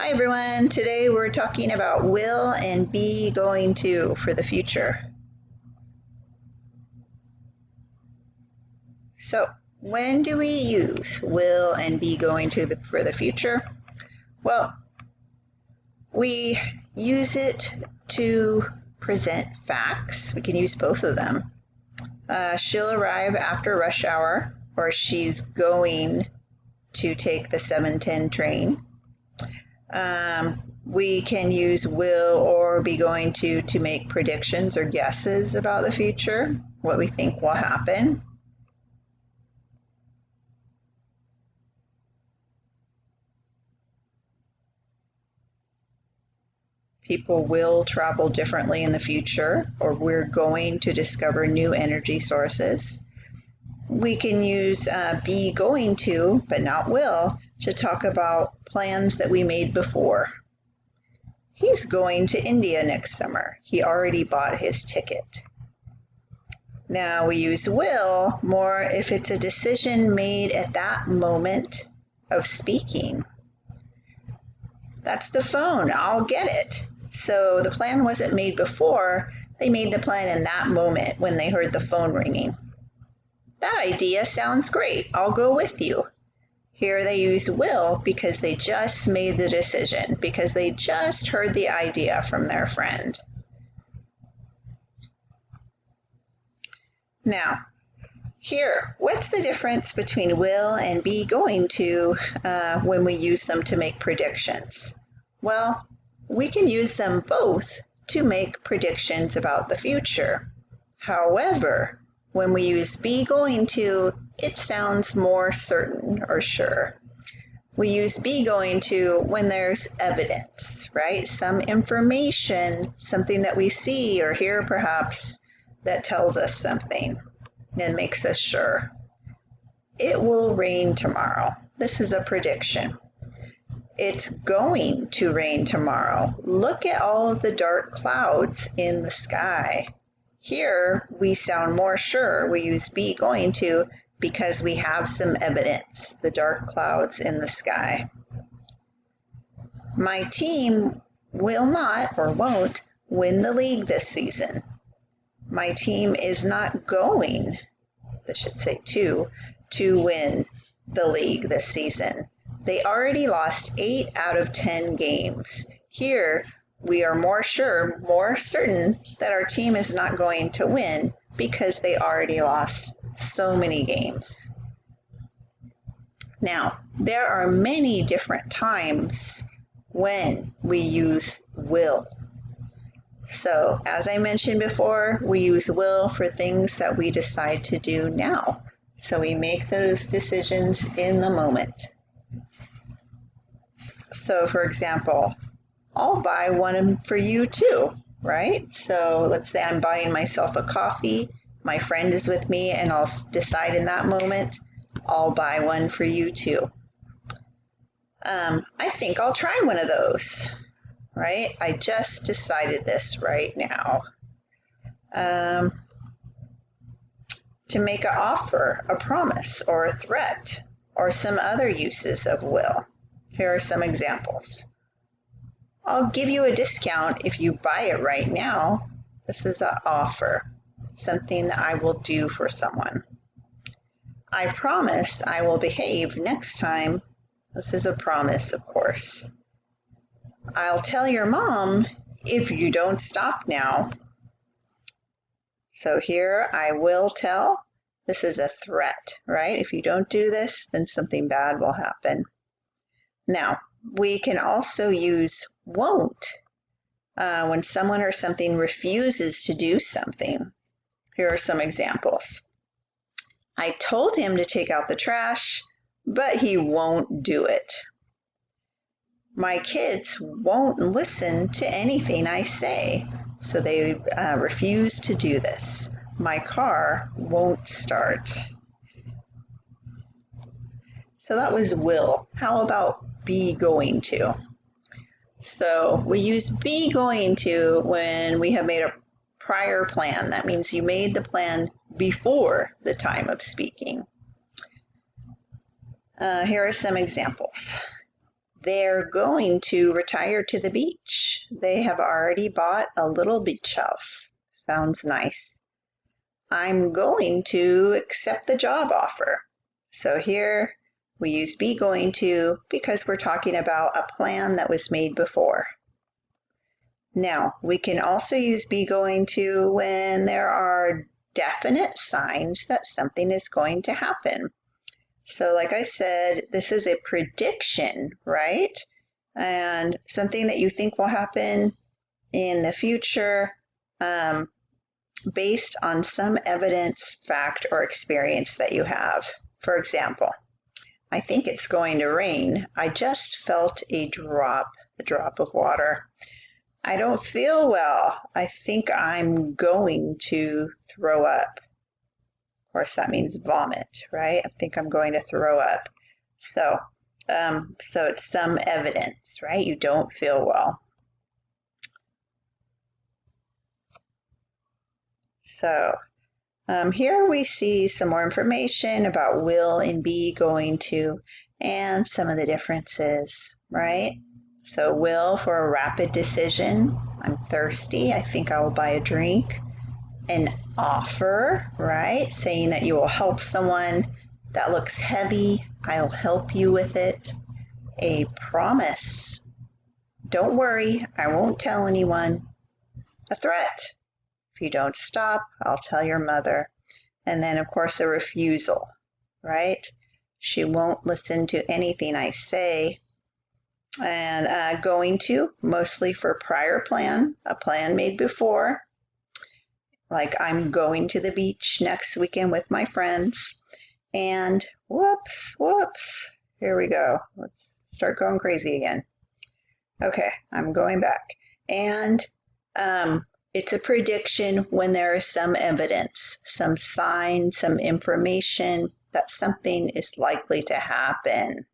Hi everyone, today we're talking about will and be going to for the future. So when do we use will and be going to for the future? Well, we use it to present facts. We can use both of them. She'll arrive after rush hour, or she's going to take the 7:10 train. We can use will or be going to make predictions or guesses about the future, what we think will happen. People will travel differently in the future, or we're going to discover new energy sources. We can use be going to, but not will, to talk about plans that we made before. He's going to India next summer. He already bought his ticket. Now we use will more if it's a decision made at that moment of speaking. That's the phone. I'll get it. So the plan wasn't made before. They made the plan in that moment when they heard the phone ringing. That idea sounds great. I'll go with you. Here they use will because they just made the decision, because they just heard the idea from their friend. Now, here, what's the difference between will and be going to when we use them to make predictions? Well, we can use them both to make predictions about the future. However, when we use be going to, it sounds more certain or sure. We use be going to when there's evidence, right? Some information, something that we see or hear perhaps, that tells us something and makes us sure. It will rain tomorrow. This is a prediction. It's going to rain tomorrow. Look at all of the dark clouds in the sky. Here we sound more sure. We use be going to because we have some evidence, the dark clouds in the sky. My team will not or won't win the league this season. My team is not going, I should say to win the league this season. They already lost 8 out of 10 games. Here, we are more sure, more certain that our team is not going to win because they already lost so many games. Now, there are many different times when we use will. So, as I mentioned before, we use will for things that we decide to do now. So we make those decisions in the moment. So, for example, I'll buy one for you too, right? So let's say I'm buying myself a coffee, my friend is with me, and I'll decide in that moment, I'll buy one for you too. I think I'll try one of those, right? I just decided this right now. To make an offer, a promise, or a threat, or some other uses of will. Here are some examples. I'll give you a discount if you buy it right now. This is an offer, something that I will do for someone. I promise I will behave next time. This is a promise, of course. I'll tell your mom if you don't stop now. So here I will tell. This is a threat, right? If you don't do this, then something bad will happen. Now, we can also use won't when someone or something refuses to do something. Here are some examples. I told him to take out the trash, but he won't do it. My kids won't listen to anything I say, so they refuse to do this. My car won't start. So that was will. How about be going to? So we use be going to when we have made a prior plan. That means you made the plan before the time of speaking. Here are some examples. They're going to retire to the beach. They have already bought a little beach house. Sounds nice. I'm going to accept the job offer. So here we use be going to because we're talking about a plan that was made before. Now, we can also use be going to when there are definite signs that something is going to happen. So like I said, this is a prediction, right? And something that you think will happen in the future based on some evidence, fact, or experience that you have. For example, I think it's going to rain. I just felt a drop of water. I don't feel well. I think I'm going to throw up. Of course, that means vomit, right? I think I'm going to throw up. So it's some evidence, right? You don't feel well. So here we see some more information about will and be going to and some of the differences, right? So will for a rapid decision. I'm thirsty. I think I will buy a drink. An offer, right? Saying that you will help someone. That looks heavy. I'll help you with it. A promise. Don't worry, I won't tell anyone. A threat. If you don't stop, I'll tell your mother. And then, of course, a refusal, right? She won't listen to anything I say. And going to, mostly for prior plan, a plan made before. Like I'm going to the beach next weekend with my friends. And whoops, here we go. Let's start going crazy again. Okay, I'm going back. And it's a prediction when there is some evidence, some sign, some information that something is likely to happen.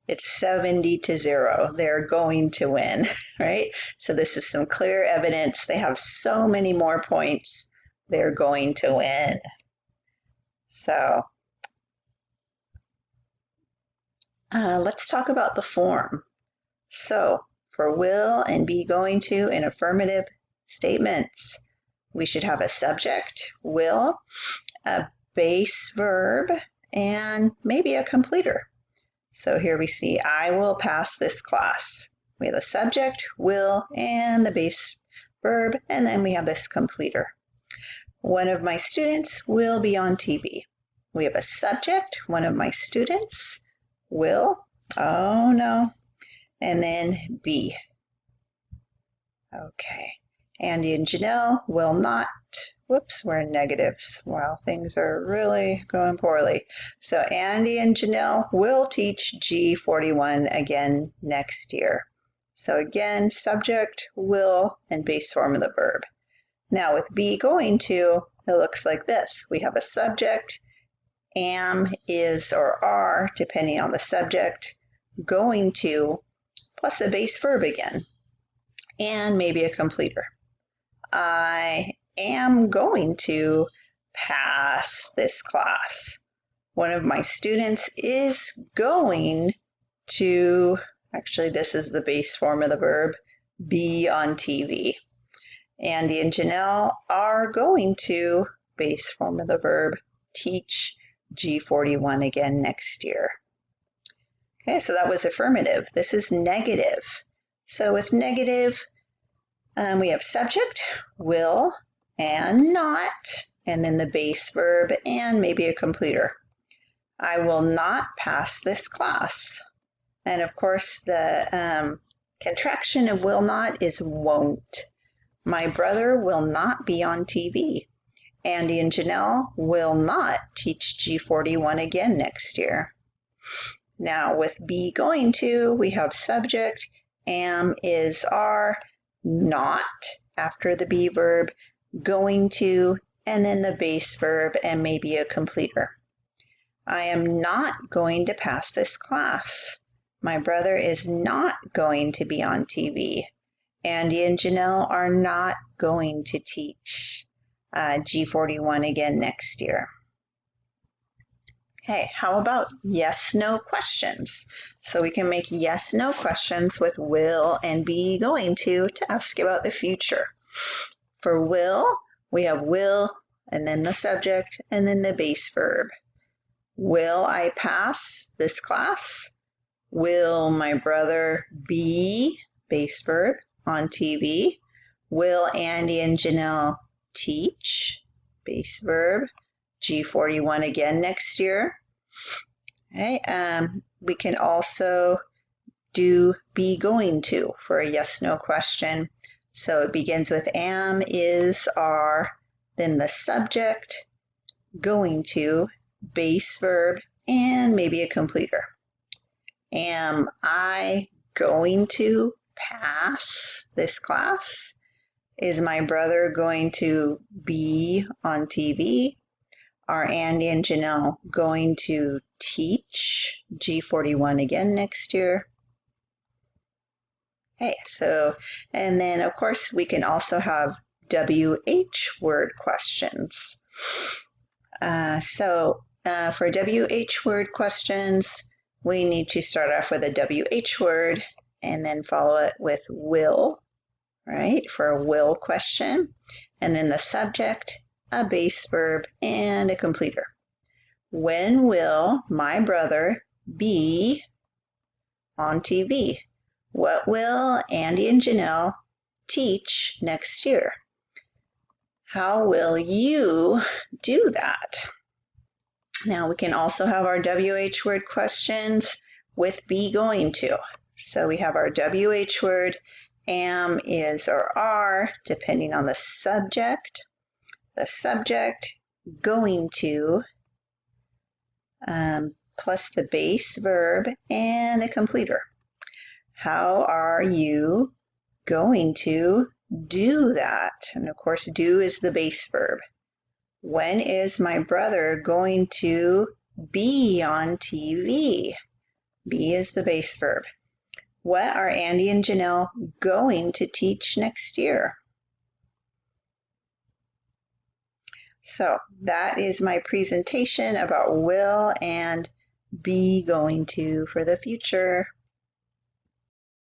It's 70-0. They're going to win, right? So this is some clear evidence. They have so many more points. They're going to win. So let's talk about the form. So for will and be going to in affirmative statements, we should have a subject, will, a base verb, and maybe a completer. So here we see, I will pass this class. We have the subject, will, and the base verb, and then we have this completer. One of my students will be on TV. We have a subject, one of my students will, oh no, and then be. Okay, Andy and Janelle will not. Whoops, we're in negatives. Wow, things are really going poorly. So Andy and Janelle will teach G41 again next year. So again, subject, will, and base form of the verb. Now with be going to, it looks like this. We have a subject, am, is, or are, depending on the subject, going to, plus a base verb again, and maybe a completer. I am going to pass this class. One of my students is going to, actually this is the base form of the verb, be on TV. Andy and Janelle are going to, base form of the verb, teach G41 again next year. Okay, so that was affirmative. This is negative. So with negative, we have subject, will, and not, and then the base verb and maybe a completer. I will not pass this class. And of course, the contraction of will not is won't. My brother will not be on TV. Andy and Janelle will not teach G41 again next year. Now with be going to, we have subject, am, is, are, not after the be verb, going to, and then the base verb and maybe a completer. I am not going to pass this class. My brother is not going to be on TV. Andy and Janelle are not going to teach G41 again next year. Okay, how about yes/no questions? So we can make yes/no questions with will and be going to ask about the future. For will, we have will and then the subject and then the base verb. Will I pass this class? Will my brother be, base verb, on TV? Will Andy and Janelle teach, base verb, G41 again next year? Okay, we can also do be going to for a yes/no question. So it begins with am, is, are, then the subject, going to, base verb, and maybe a completer. Am I going to pass this class? Is my brother going to be on TV? Are Andy and Janelle going to teach, G41 again next year? Okay, so, and then of course we can also have WH word questions. For WH word questions, we need to start off with a WH word and then follow it with will, right, for a will question, and then the subject, a base verb, and a completer. When will my brother be on TV? What will Andy and Janelle teach next year? How will you do that? Now we can also have our WH word questions with be going to. So we have our WH word, am, is, or are, depending on the subject, going to, plus the base verb and a completer. How are you going to do that? And of course, do is the base verb. When is my brother going to be on TV? Be is the base verb. What are Andy and Janelle going to teach next year? So that is my presentation about will and be going to for the future.